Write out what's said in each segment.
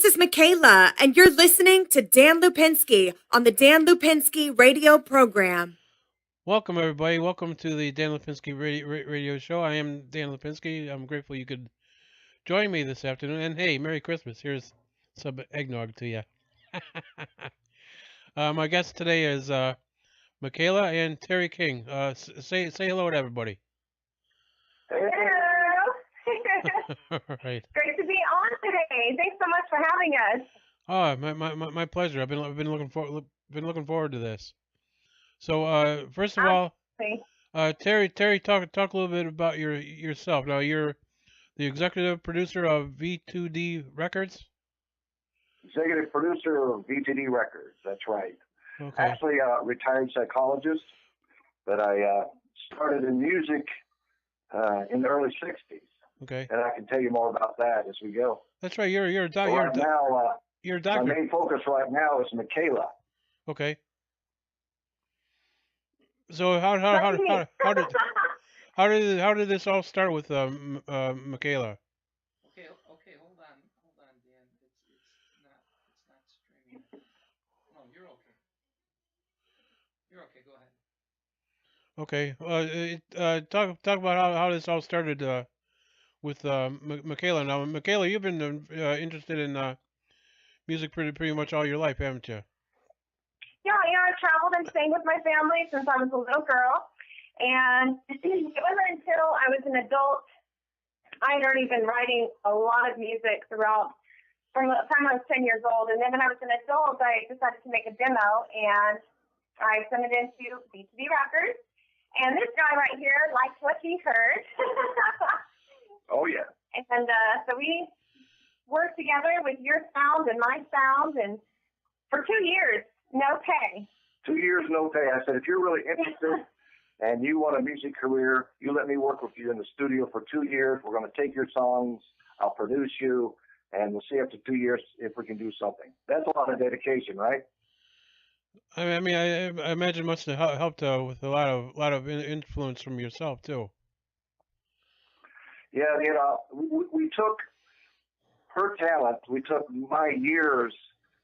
is Mikayla, and you're listening to Dan Lupinski on the Dan Lupinski radio program. Welcome, everybody. Welcome to the Dan Lipinski radio show. I am Dan Lipinski. I'm grateful you could join me this afternoon. And hey, Merry Christmas. Here's some eggnog to you. My guest today is Mikayla and Terry King. Say hello to everybody. Hello. All right. Great to be on today. Thanks so much for having us. My pleasure. I've been looking forward to this. So first of all, Terry, talk a little bit about yourself. Now you're the executive producer of V2D Records. Executive producer of V2D Records. That's right. Okay. Actually, a retired psychologist, but I started in music in the early '60s. Okay. And I can tell you more about that as we go. That's right. You're a So right now, you're a my doctor. main focus right now is Mikayla. Okay. So how did this all start with Mikayla? Okay, hold on, Dan. It's not streaming. No, you're okay. You're okay. Go ahead. Okay. Talk about how this all started with Mikayla. Now, Mikayla, you've been interested in music pretty much all your life, haven't you? Yeah, I've traveled and stayed with my family since I was a little girl. And it wasn't until I was an adult, I had already been writing a lot of music throughout from the time I was 10 years old. And then when I was an adult, I decided to make a demo, and I sent it into B2B Records. And this guy right here liked what he heard. Oh, yeah. And so we worked together with your sound and my sound, and for 2 years, no pay. 2 years, no pay. I said, if you're really interested and you want a music career, you let me work with you in the studio for 2 years. We're going to take your songs. I'll produce you, and we'll see after 2 years if we can do something. That's a lot of dedication, right? I imagine it must have helped with a lot of influence from yourself too. Yeah, we took her talent, we took my years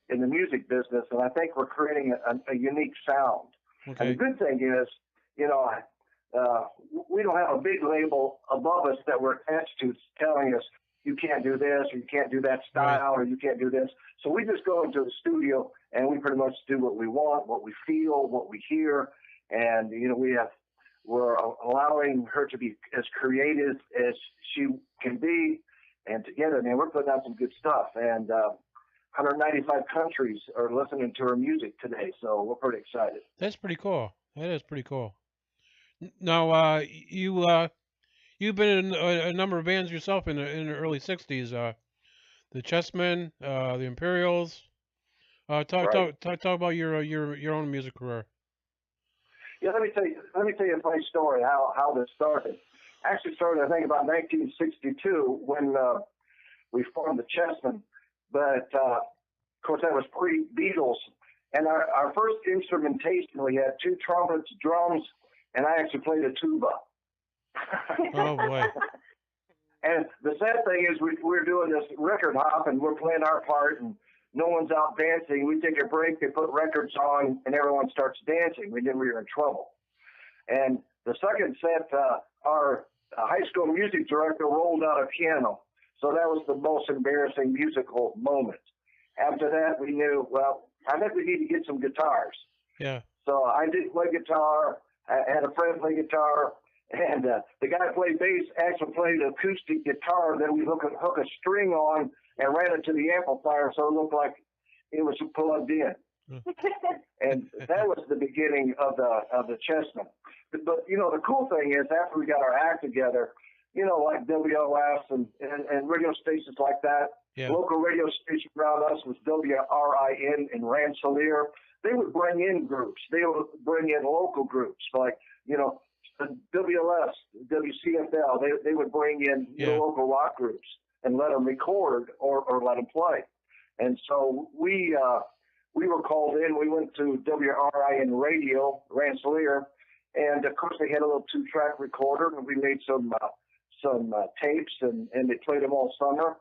in the music business, and I think we're creating a unique sound. Okay. And the good thing is, we don't have a big label above us that we're attached to telling us you can't do this or you can't do that style or you can't do this. So we just go into the studio and we pretty much do what we want, what we feel, what we hear, and we're allowing her to be as creative as she can be, and together, man, we're putting out some good stuff. And 195 countries are listening to her music today, so we're pretty excited. That's pretty cool. That is pretty cool. Now, you've been in a number of bands yourself in the early '60s. The Chessmen, the Imperials. Talk about your own music career. Yeah, let me tell you a funny story how this started. Actually started, I think, about 1962 when we formed the Chessmen. But, of course, that was pre-Beatles. And our first instrumentation, we had 2 trumpets, drums, and I actually played a tuba. Oh, boy. And the sad thing is we're doing this record hop, and we're playing our part, and no one's out dancing. We take a break, they put records on, and everyone starts dancing. We knew we were in trouble. And the second set, our high school music director rolled out a piano. So that was the most embarrassing musical moment. After that, we knew, well, I think we need to get some guitars. Yeah. So I did play guitar. I had a friend play guitar. And the guy who played bass actually played an acoustic guitar that we hook a string on and ran it to the amplifier so it looked like it was plugged in. And that was the beginning of the Chessmen. But the cool thing is after we got our act together, like WLS and radio stations like that, local radio station around us was WRIN in Rensselaer. They would bring in groups. They would bring in local groups like, WLS, WCFL. They would bring in local rock groups and let them record or let them play. And so we were called in. We went to WRIN Radio, Rensselaer, and of course they had a little 2-track recorder, and we made some tapes, and they played them all summer.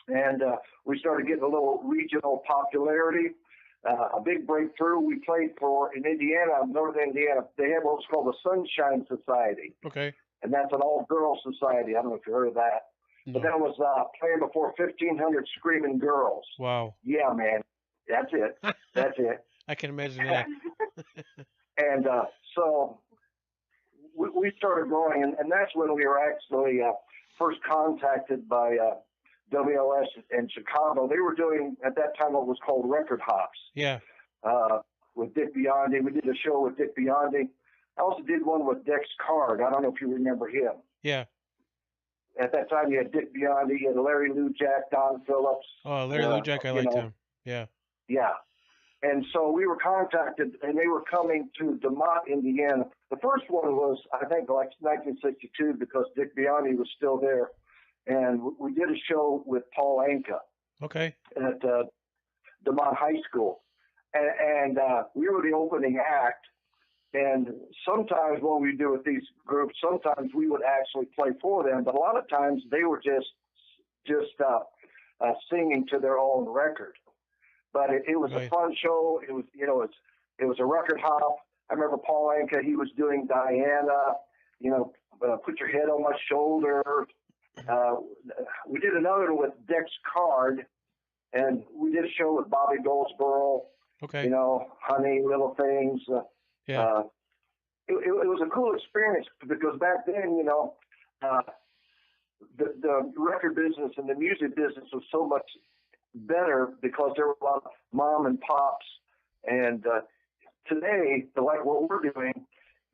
and we started getting a little regional popularity. A big breakthrough. We played in Indiana, northern Indiana. They have what's called the Sunshine Society, Okay. and that's an all-girls society. I don't know if you heard of that. No. But that was playing before 1,500 screaming girls. Wow. Yeah, man. That's it. That's it. I can imagine that. And so we started going, and that's when we were actually first contacted by WLS in Chicago. They were doing, at that time, what was called record hops Yeah. with Dick Biondi. We did a show with Dick Biondi. I also did one with Dex Card. I don't know if you remember him. Yeah. At that time, you had Dick Biondi, you had Larry Lujak, Don Phillips. Oh, Larry Lujak, I liked him. Yeah. Yeah. And so we were contacted, and they were coming to DeMont, Indiana. The first one was, I think, like 1962, because Dick Biondi was still there. And we did a show with Paul Anka Okay. at DeMont High School. And we were the opening act. And sometimes when we do with these groups, sometimes we would actually play for them, but a lot of times they were just singing to their own record. But it was Right. a fun show. It was, it was a record hop. I remember Paul Anka, he was doing Diana, Put Your Head on My Shoulder. We did another one with Dex Card, and we did a show with Bobby Goldsboro. Okay. Honey, Little Things. Yeah. It was a cool experience because back then, the record business and the music business was so much better because there were a lot of mom and pops. And today, like what we're doing,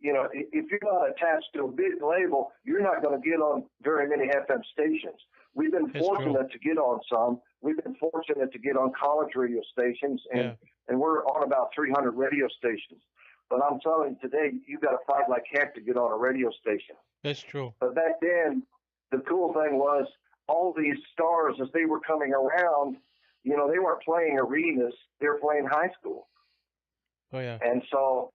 if you're not attached to a big label, you're not going to get on very many FM stations. We've been That's fortunate to get on some. We've been fortunate to get on college radio stations, and we're on about 300 radio stations. But I'm telling you, today, you've got to fight like heck to get on a radio station. That's true. But back then, the cool thing was all these stars, as they were coming around, they weren't playing arenas. They were playing high school. Oh, yeah. And so,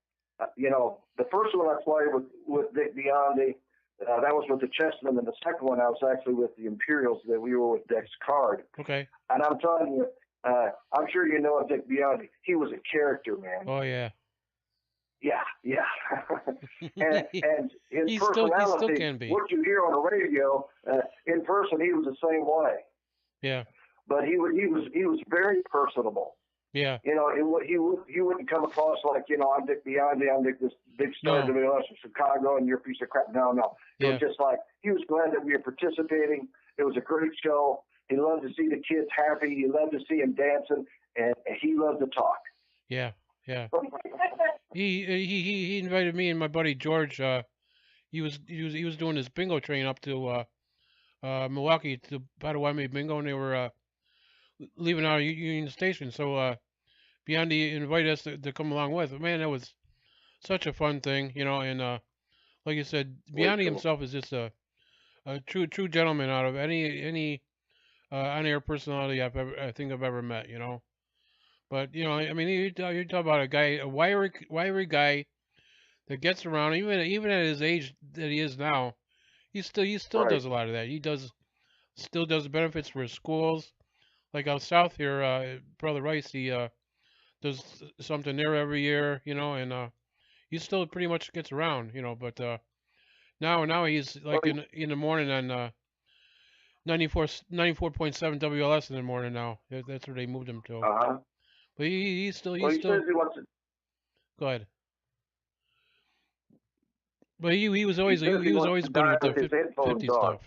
the first one I played with Dick Biondi, that was with the Chessmen, and the second one I was actually with the Imperials, that we were with Dex Card. Okay. And I'm telling you, I'm sure you know of Dick Biondi. He was a character, man. Oh, yeah. Yeah. and his he personality, still can be. what you hear on the radio, in person, he was the same way. Yeah. But he was very personable. Yeah. He wouldn't come across like, I'm Dick Biondi, I'm this big star of WLS from Chicago, and you're a piece of crap. No. It was just like, he was glad that we were participating. It was a great show. He loved to see the kids happy. He loved to see them dancing, and he loved to talk. Yeah. Yeah. He invited me and my buddy George. He was doing his bingo train up to Milwaukee to Potawatomi Bingo, and they were leaving out of Union Station. So Biondi invited us to come along with. Man, that was such a fun thing, And like you said, Biondi himself is just a true gentleman out of any on-air personality I think I've ever met, But I mean, you talk about a wiry guy that gets around, even at his age that he is now, he still Right. does a lot of that. He still does benefits for his schools, like out south here. Brother Rice, he does something there every year, and he still pretty much gets around, But now he's like in the morning on 94.7 WLS in the morning now. That's where they moved him to. Uh-huh. But he still He says he wants to. go ahead. But he was always says he good wants with to the die with his 50 headphones on. stuff.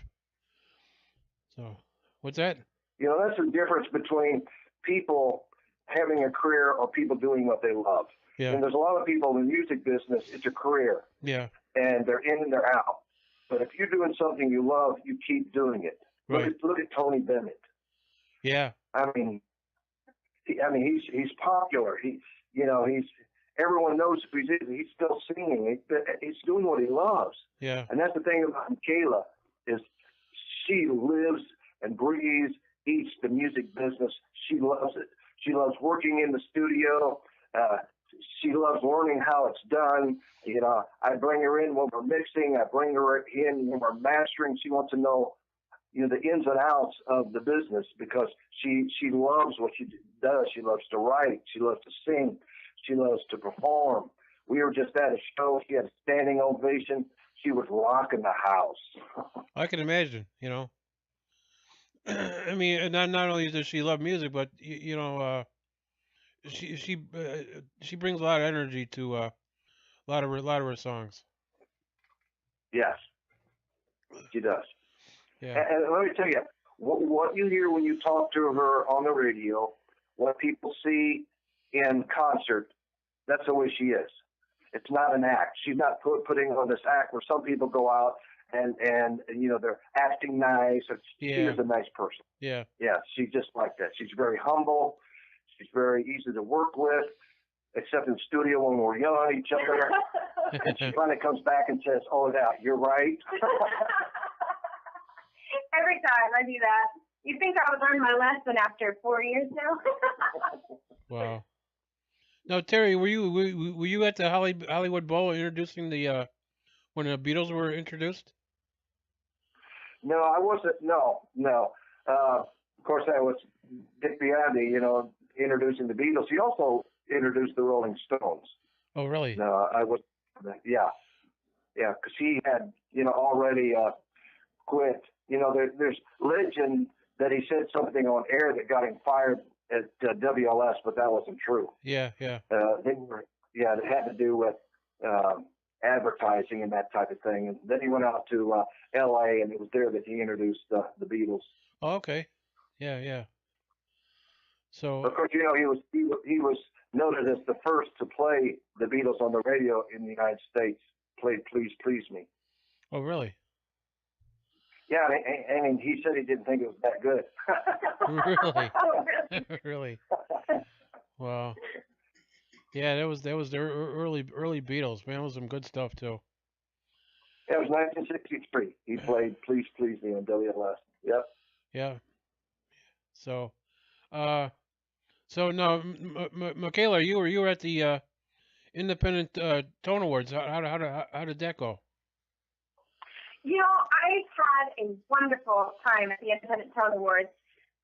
So what's that? That's the difference between people having a career or people doing what they love. Yeah. And there's a lot of people in the music business, it's a career, Yeah. and they're in and they're out. But if you're doing something you love, you keep doing it. Right. Look at Tony Bennett. Yeah. I mean, he's popular. He's everyone knows who he is. He's still singing. He's doing what he loves. Yeah. And that's the thing about Mikayla is she lives and breathes, eats the music business. She loves it. She loves working in the studio. She loves learning how it's done. I bring her in when we're mixing. I bring her in when we're mastering. She wants to know the ins and outs of the business, because she loves what she does. She loves to write. She loves to sing. She loves to perform. We were just at a show. She had a standing ovation. She was rocking the house. I can imagine. I mean, not only does she love music, but she brings a lot of energy to a lot of her songs. Yes, she does. Yeah. And let me tell you, what you hear when you talk to her on the radio, what people see in concert, that's the way she is. It's not an act. She's not putting on this act where some people go out and they're acting nice. She is a nice person. Yeah. Yeah, she's just like that. She's very humble. She's very easy to work with, except in the studio when we're yelling at each other. And she finally comes back and says, "Oh, yeah, you're right." Every time I do that. You'd think I would learn my lesson after 4 years now. Wow. Now, Terry, were you at the Hollywood Bowl introducing the when the Beatles were introduced? No, I wasn't. No. Of course, that was Dick Biondi, introducing the Beatles. He also introduced the Rolling Stones. Oh, really? No, I was. Yeah, because he had, already quit. There's legend that he said something on air that got him fired at WLS, but that wasn't true. Yeah. It had to do with advertising and that type of thing. And then he went out to L.A., and it was there that he introduced the Beatles. Oh, okay. Yeah. So, of course, he was noted as the first to play the Beatles on the radio in the United States. Played "Please Please Me." Oh, really? Yeah, I mean, he said he didn't think it was that good. Really? Oh, really? Really? Wow. Yeah, that was the early Beatles. Man, that was some good stuff too. Yeah, it was 1963. He played "Please Please Me" on WLS. Yep. Yeah. So, now, Mikayla, you were at the Independent Tone Awards. How did that go? I had a wonderful time at the Independent Tone Awards.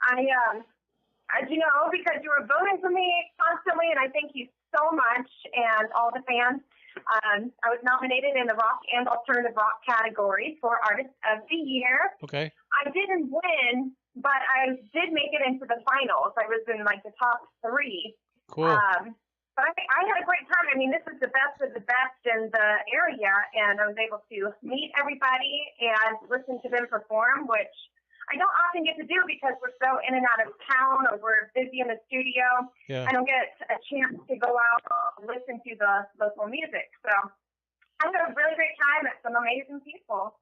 As you know, because you were voting for me constantly, and I thank you so much, and all the fans. I was nominated in the rock and alternative rock category for Artist of the Year. Okay. I didn't win, but I did make it into the finals. I was in the top 3. Cool. But I had a great time. I mean, this is the best of the best in the area, and I was able to meet everybody and listen to them perform, which I don't often get to do because we're so in and out of town, or we're busy in the studio. Yeah. I don't get a chance to go out and listen to the local music. So I had a really great time at some amazing people.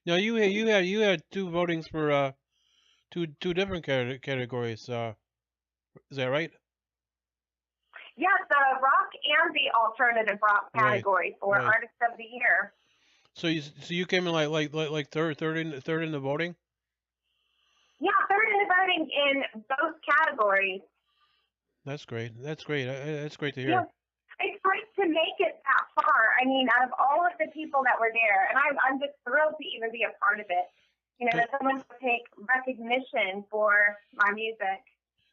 Now you had 2 votings for two different categories. Is that right? Yes, the rock and the alternative rock category for right. Artist of the Year. So you came in like third in the voting? Yeah, third in the voting in both categories. That's great. That's great to hear. Yeah, it's great to make it that far. I mean, out of all of the people that were there, and I'm just thrilled to even be a part of it. That someone would take recognition for my music.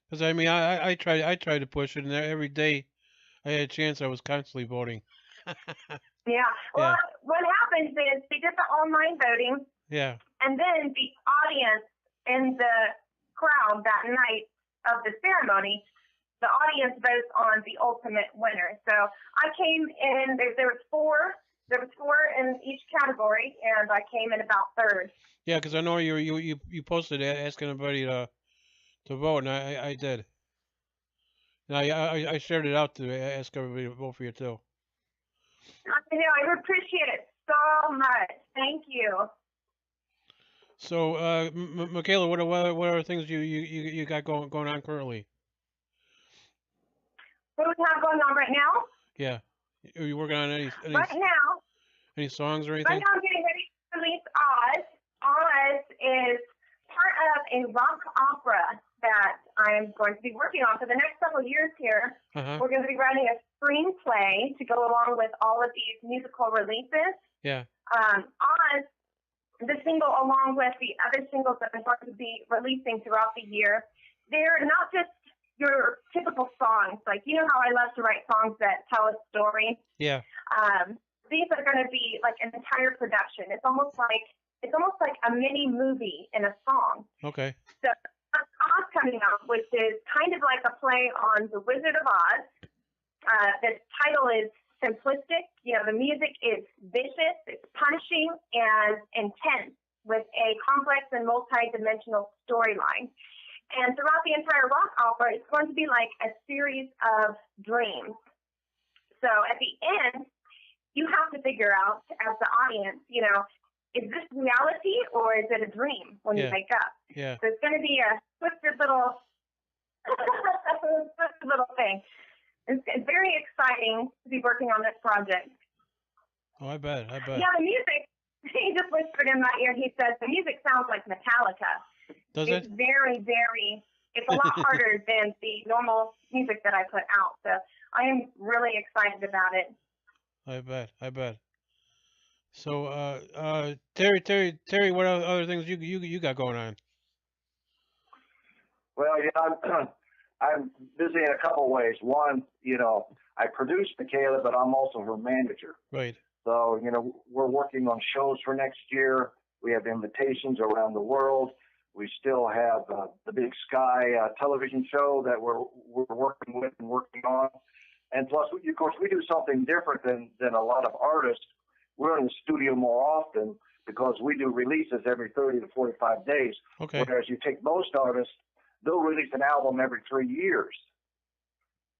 Because I mean, I tried to push it, and every day I had a chance, I was constantly voting. Yeah. Well, what happens is they did the online voting. Yeah. And then the audience in the crowd that night of the ceremony, the audience votes on the ultimate winner. So I came in. There was 4. There was 4 in each category, and I came in about third. Yeah, because I know you posted asking everybody to vote, and I did. And I shared it out to ask everybody to vote for you too. I appreciate it so much. Thank you. So, Mikayla, what are things you got going on currently? What do we have going on right now? Yeah, are you working on any Right now, any songs or right anything? now I'm getting ready to release Oz. Oz is part of a rock opera that I'm going to be working on for the next several years here. Uh-huh. We're going to be writing a screenplay to go along with all of these musical releases. Yeah. Oz the single along with the other singles that I'm going to be releasing throughout the year, they're not just your typical songs. Like, you know how I love to write songs that tell a story? Yeah. These are going to be like an entire production. It's almost like a mini movie in a song. Okay. So Oz coming up, which is kind of like a play on The Wizard of Oz. The title is simplistic. You know, the music is vicious, it's punishing, and intense with a complex and multi-dimensional storyline. And throughout the entire rock opera, it's going to be like a series of dreams. So at the end, you have to figure out as the audience, you know, is this reality or is it a dream when you wake up? Yeah. So it's going to be a twisted little, twisted little thing. It's very exciting to be working on this project. Oh, I bet. Yeah, the music, he just whispered in my ear, he says, the music sounds like Metallica. Does it's it? very, very, it's a lot harder than the normal music that I put out. So I am really excited about it. I bet. So, Terry, what other things you got going on? Well, yeah, I'm busy in a couple ways. One, you know, I produce Mikayla, but I'm also her manager. Right. So, you know, we're working on shows for next year. We have invitations around the world. We still have the Big Sky television show that we're working with and working on. And plus, of course, we do something different than a lot of artists. We're in the studio more often because we do releases every 30 to 45 days. Okay. Whereas you take most artists, they'll release an album every 3 years.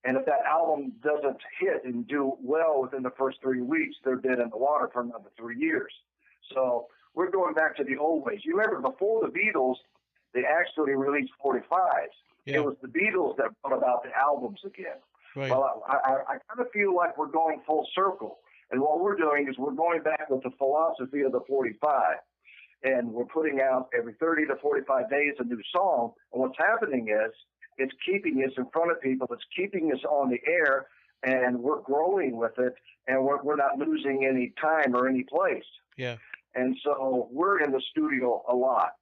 And if that album doesn't hit and do well within the first 3 weeks, they're dead in the water for another 3 years. So we're going back to the old ways. You remember before the Beatles, they actually released 45s. Yeah. It was the Beatles that brought about the albums again. Right. Well, I kind of feel like we're going full circle. And what we're doing is we're going back with the philosophy of the 45. And we're putting out every 30 to 45 days a new song. And what's happening is it's keeping us in front of people. It's keeping us on the air. And we're growing with it. And we're not losing any time or any place. Yeah. And so we're in the studio a lot.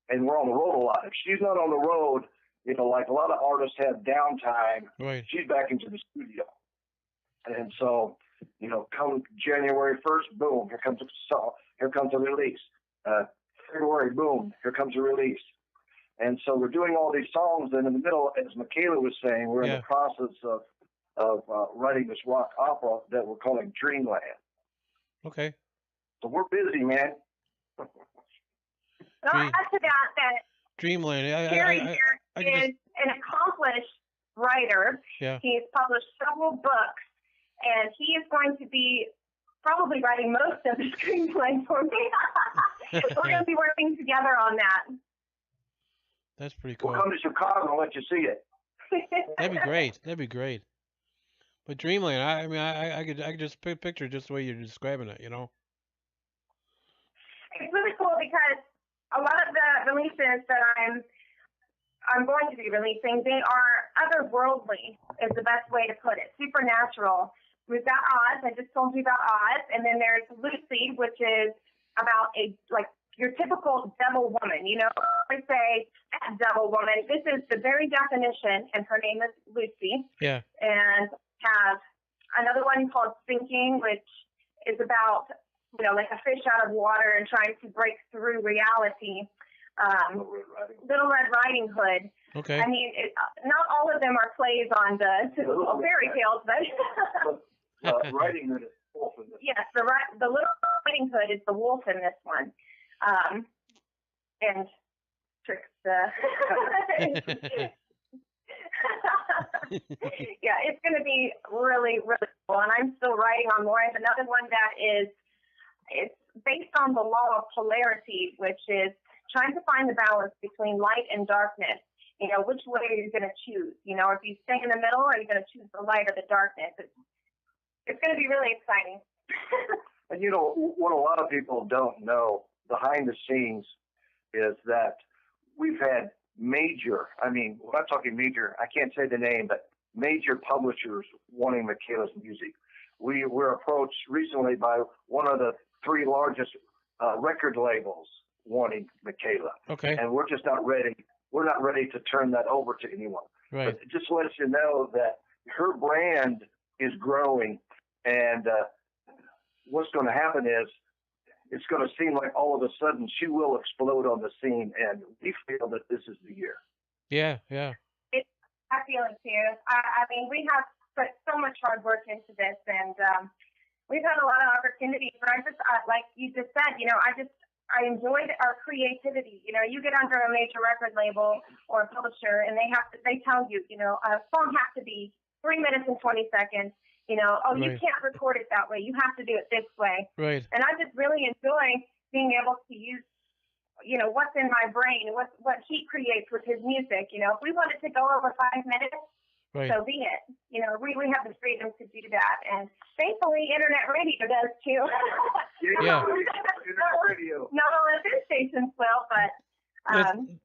And we're on the road a lot. If she's not on the road, you know, like a lot of artists have downtime, Right. she's back into the studio. And so, you know, come January 1st, boom, here comes a release. February, boom, here comes a release. And so we're doing all these songs, and in the middle, as Mikayla was saying, we're in the process of writing this rock opera that we're calling Dreamland. Okay. So we're busy, man. Well, add to that Dreamland. Terry here is an accomplished writer. Yeah. He's published several books, and he is going to be probably writing most of the screenplay for me. We're going to be working together on that. That's pretty cool. We'll come to Chicago and let you see it. That'd be great. That'd be great. But Dreamland, I could just picture just the way you're describing it, you know. It's really cool because a lot of the releases that I'm going to be releasing, they are otherworldly, is the best way to put it. Supernatural. We've got Oz. I just told you about Oz, and then there's Lucy, which is about your typical devil woman. You know, I say that devil woman. This is the very definition, and her name is Lucy. Yeah. And have another one called Sinking, which is about, you know, like a fish out of water and trying to break through reality. Little Red Riding Hood. Okay. I mean, not all of them are plays on the typical fairy tales, but Riding Hood is wolf in this. yes, the Little Riding Hood is the wolf in this one, and tricks the. Yeah, it's going to be really, really cool, and I'm still writing on more. I have another one that it's based on the law of polarity, which is trying to find the balance between light and darkness. You know, which way are you going to choose? You know, if you stay in the middle, are you going to choose the light or the darkness? It's going to be really exciting. And you know, what a lot of people don't know behind the scenes is that we've had major, I mean, when I'm talking major, I can't say the name, but major publishers wanting Mikayla's music. We were approached recently by one of the three largest record labels wanting Mikayla, Okay. and we're just not ready. We're not ready to turn that over to anyone. Right. But just let you know that her brand is growing, and what's going to happen is it's going to seem like all of a sudden she will explode on the scene, and we feel that this is the year. Yeah. Yeah. I feel it too. I mean, we have put so much hard work into this, and we've had a lot of opportunities. But like you just said, I enjoyed our creativity. You get under a major record label or a publisher, and they tell you, a song has to be 3 minutes and 20 seconds. You Right. can't record it that way. You have to do it this way. Right. And I just really enjoy being able to use, what's in my brain, what he creates with his music. If we want it to go over 5 minutes, Right. so be it. We have the freedom to do that. And thankfully, internet radio does too. Yeah. Internet radio. Not all of this stations will, but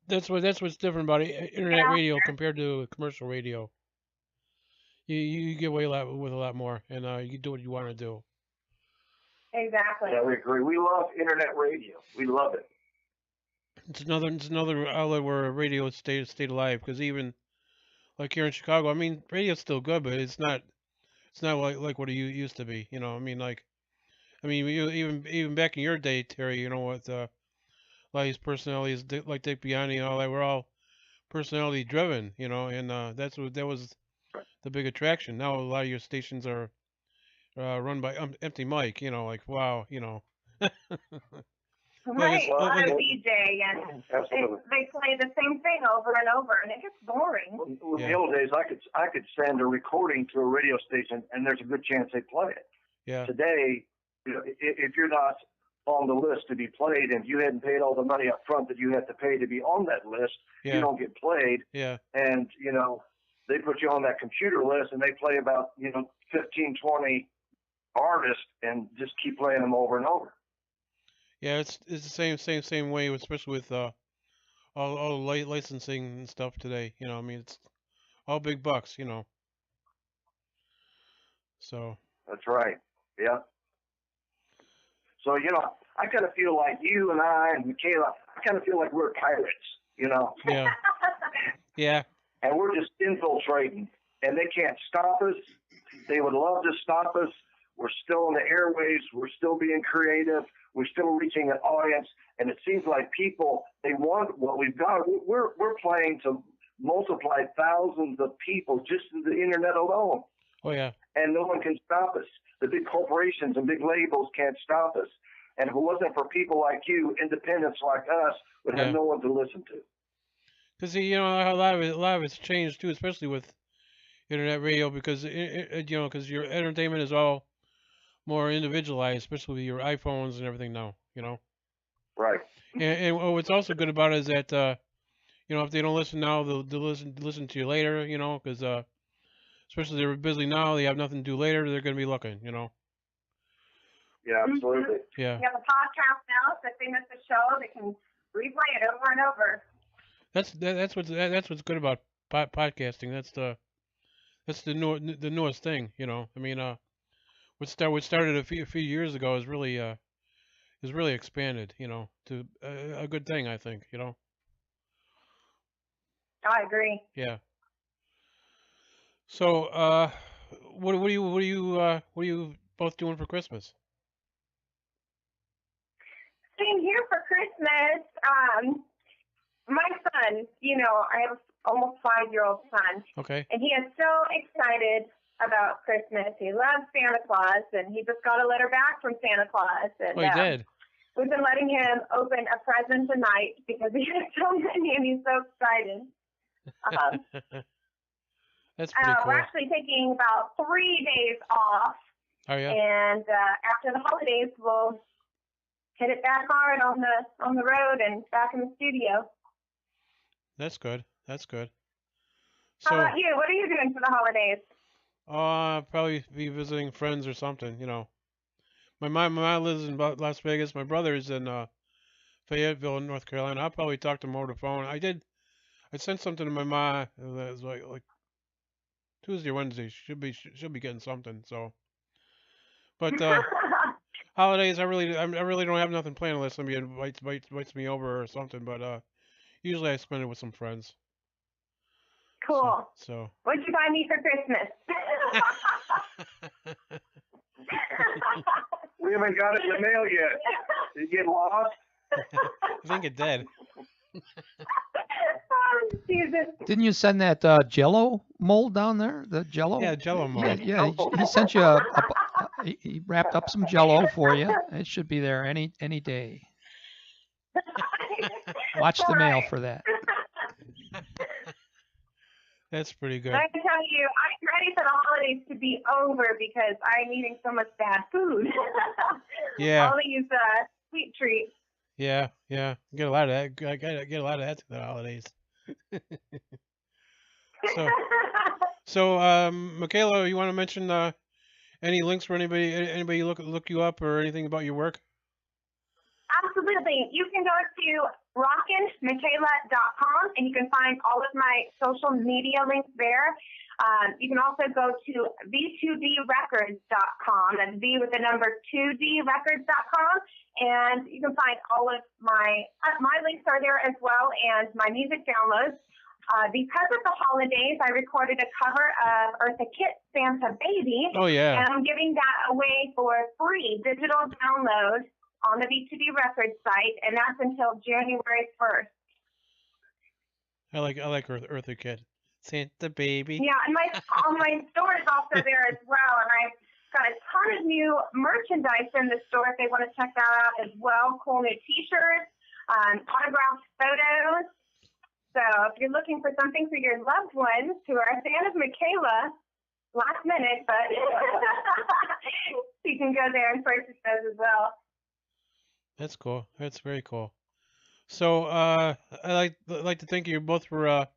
That's what's different about internet Yeah. radio compared to commercial radio. You get away with a lot more, and you can do what you want to do. exactly. Yeah, we agree. We love internet radio. We love it. It's another outlet where radio stayed alive, because even like here in Chicago, I mean, radio's still good, but it's not like what it used to be. Even back in your day, Terry, with a lot of these personalities like Dick Biani and all that, we're all personality driven, and that was the big attraction. Now a lot of your stations are run by empty mic, like wow, Right. Well, A lot like- of DJ, and Absolutely. they play the same thing over and over, and it gets boring. In Yeah. the old days, I could send a recording to a radio station, and there's a good chance they play it. Yeah. Today, if you're not on the list to be played, and you hadn't paid all the money up front that you had to pay to be on that list, you Yeah. don't get played. Yeah. And they put you on that computer list, and they play about 15, 20 artists, and just keep playing them over and over. Yeah, it's the same way, especially with all the licensing and stuff today. It's all big bucks. So That's right. Yeah. So, I kind of feel like you and I and Mikayla, I kind of feel like we're pirates, yeah, yeah, and we're just infiltrating, and they can't stop us. They would love to stop us. We're still in the airwaves. We're still being creative. We're still reaching an audience, and it seems like people, they want what we've got. We're playing to multiply thousands of people just through the internet alone, oh yeah, and no one can stop us. The big corporations and big labels can't stop us. And if it wasn't for people like you, independents like us would have Yeah. no one to listen to. because a lot of it's changed too, especially with internet radio, because because your entertainment is all more individualized, especially with your iPhones and everything now. Right. And what's also good about it is that if they don't listen now, they'll listen to you later. Because especially they're busy now, they have nothing to do later. They're going to be looking. Yeah, absolutely. Yeah. You have a podcast now, so if they miss a show, they can replay it over and over. That's what's good about podcasting. That's the newest thing. What started a few years ago is really expanded. To a good thing, I think. I agree. Yeah. So, what are you both doing for Christmas? Same here for Christmas. My son, I have almost 5-year-old son, Okay. and he is so excited about Christmas. He loves Santa Claus, and he just got a letter back from Santa Claus. And, Oh, he did. We've been letting him open a present a night because he has so many, and he's so excited. That's pretty cool. We're actually taking about 3 days off, Oh yeah. and after the holidays, we'll hit it back hard on the road and back in the studio. That's good. That's good. How So, about you? What are you doing for the holidays? probably be visiting friends or something. My mom lives in Las Vegas. My brother is in Fayetteville, North Carolina. I'll probably talk to him over the phone. I sent something to my mom. It was like Tuesday or Wednesday. She'll be getting something. So, but Holidays, I really don't have nothing planned unless somebody invites me over or something. But usually I spend it with some friends. Cool. So. What'd you buy me for Christmas? We haven't got it in the mail yet. Did it get lost? I think it did. Oh, Jesus. Didn't you send that Jello mold down there? The Jello? Yeah, Jello mold. Yeah. He sent you he wrapped up some Jello for you. It should be there any day. Watch the mail for that. That's pretty good. I can tell you, I'm ready for the holidays to be over because I'm eating so much bad food. Yeah. All these sweet treats. Yeah. Get a lot of that. I gotta get a lot of that to the holidays. So, Mikayla, you want to mention any links for anybody look you up or anything about your work? Absolutely. You can go to rockinmikayla.com and you can find all of my social media links there. You can also go to v2drecords.com. That's V with the number 2drecords.com. And you can find all of my links are there as well, and my music downloads. Because of the holidays, I recorded a cover of Eartha Kitt's Santa Baby. Oh, yeah. And I'm giving that away for free digital download on the V2D Records site, and that's until January 1st. I like Eartha Kitt. Santa Baby. Yeah, and my store is also there as well, and I've got a ton of new merchandise in the store if they want to check that out as well. Cool new T-shirts, autographed photos. So if you're looking for something for your loved ones who are a fan of Mikayla, last minute, but you can go there and purchase those as well. That's cool. That's very cool. So I like to thank you both for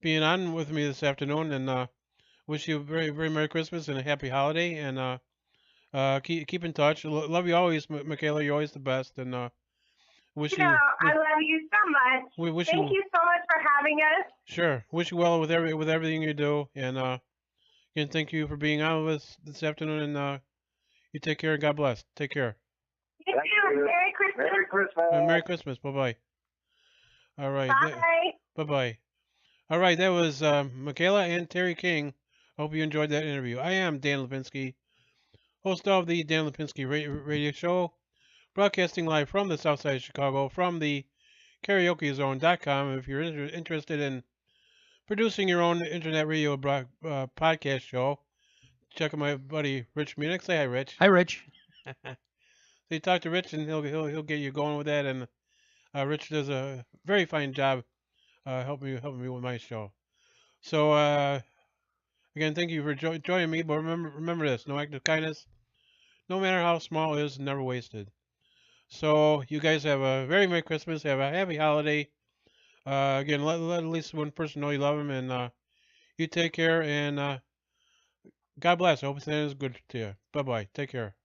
being on with me this afternoon, and wish you a very very Merry Christmas and a Happy Holiday, and keep in touch. Love you always, Mikayla. You're always the best, and wish you. I love you so much. Thank you so much for having us. Sure. Wish you well with everything you do, and again, thank you for being on with us this afternoon, and you take care and God bless. Take care. You too. Merry Christmas. Merry Christmas. Merry Christmas. Bye-bye. All right. Bye. Bye-bye. All right. That was Mikayla and Terry King. Hope you enjoyed that interview. I am Dan Lupinski, host of the Dan Lupinski radio show, broadcasting live from the south side of Chicago from the karaokezone.com. If you're interested in producing your own internet radio podcast show, check out my buddy Rich Munich. Say hi, Rich. Hi, Rich. So you talk to Rich, and he'll get you going with that. And Rich does a very fine job helping me with my show. So again, thank you for joining me. But remember this: no act of kindness, no matter how small, is never wasted. So you guys have a very Merry Christmas. Have a happy holiday. Again, let at least one person know you love him, and you take care. And God bless. I hope Santa's good to you. Bye bye. Take care.